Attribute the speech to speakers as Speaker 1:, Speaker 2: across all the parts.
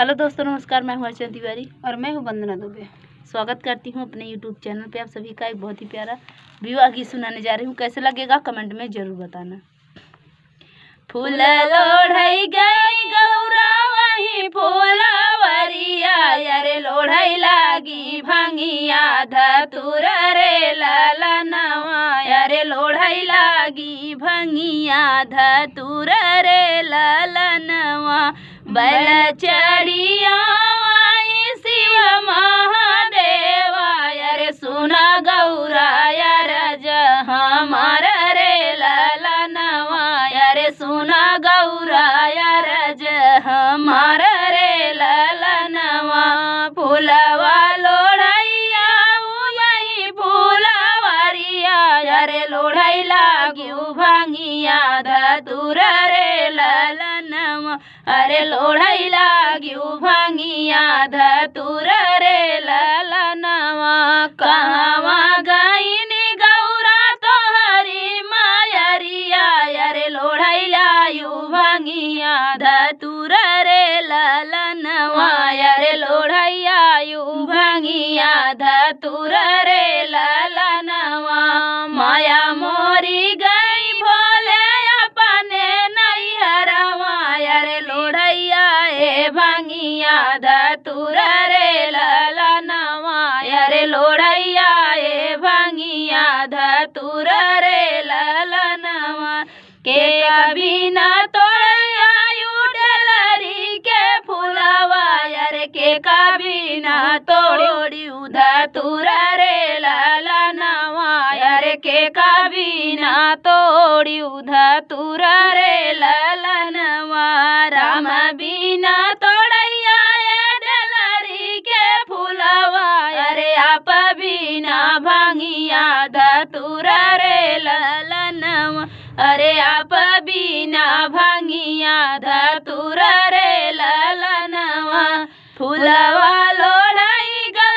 Speaker 1: Hello दोस्तों, नमस्कार। मैं हूं अर्चना तिवारी
Speaker 2: और मैं हूं वंदना दुबे।
Speaker 1: स्वागत करती हूं अपने यूट्यूब चैनल पे। आप सभी का एक बहुत ही प्यारा विवाह गीत सुनाने जा रही हूं। कैसे लगेगा कमेंट में जरूर बताना। फूल लोढ़ई गई गौरा वही फूलवरिया, अरे लोढ़ई लागी भंगिया धतुर रे ललनवा, अरे लोढ़ई लागी भंगिया धतुर रे ललनवा। बैल चढ़िया शिव महादेवा, अरे सुना गौरा रज हमार रे ललनवा, अरे सुना गौरा रज हमार रे ललनवा। फूलवा लोढ़ैया यही फूलवरिया, अरे लोढ़ई लागियो भंगिया धतुर रे ललनवा, अरे लोढ़ई लागियो भंगिया धतुर रे ललनवा। कहवा गईनी गौरा तोहरी मायरिया, अरे लोढ़ई लागियो भंगिया धतुर रे ललनवा, अरे लोढ़ई आयु भंगिया धतुर रे ललनवा। माया मोरी गई भोले अपने नैहरवा, अरे लोढ़ैया ए भंगिया धतुर रे ललनवा, अरे लोढ़ैया ए भंगिया धतुर रे ललनवा। के कभी न तोड़ैया डलरी के फूलवा, अरे के कभी न तोड़ी धतुर रे ललनवा, अरे के कभी न तोड़ी धतुर रे ललनवा। राम बिना तोड़ैया डलरी के फूलवा, अरे आप बिना भंगिया धतुर रे ललनवा, अरे आप बिना भंगिया धतुर रे ललनवा। फूलवा लोढ़ई गई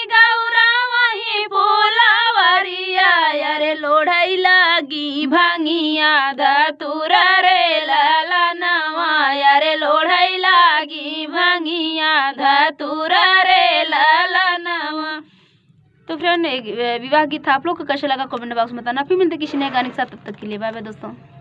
Speaker 1: गौरा वही फूलवरिया, अरे लोढ़ई लागी भंगिया धतुर रे ललनवा, अरे लोढ़ई लागी भंगिया धतुर रे ललनवा। तो फ्रेंड, विवाह गीत था आप लोग को कैसे लगा कमेंट बॉक्स में बताना। फिर मिलते किसी नए गाने के साथ, तब तक के लिए बाय बाय दोस्तों।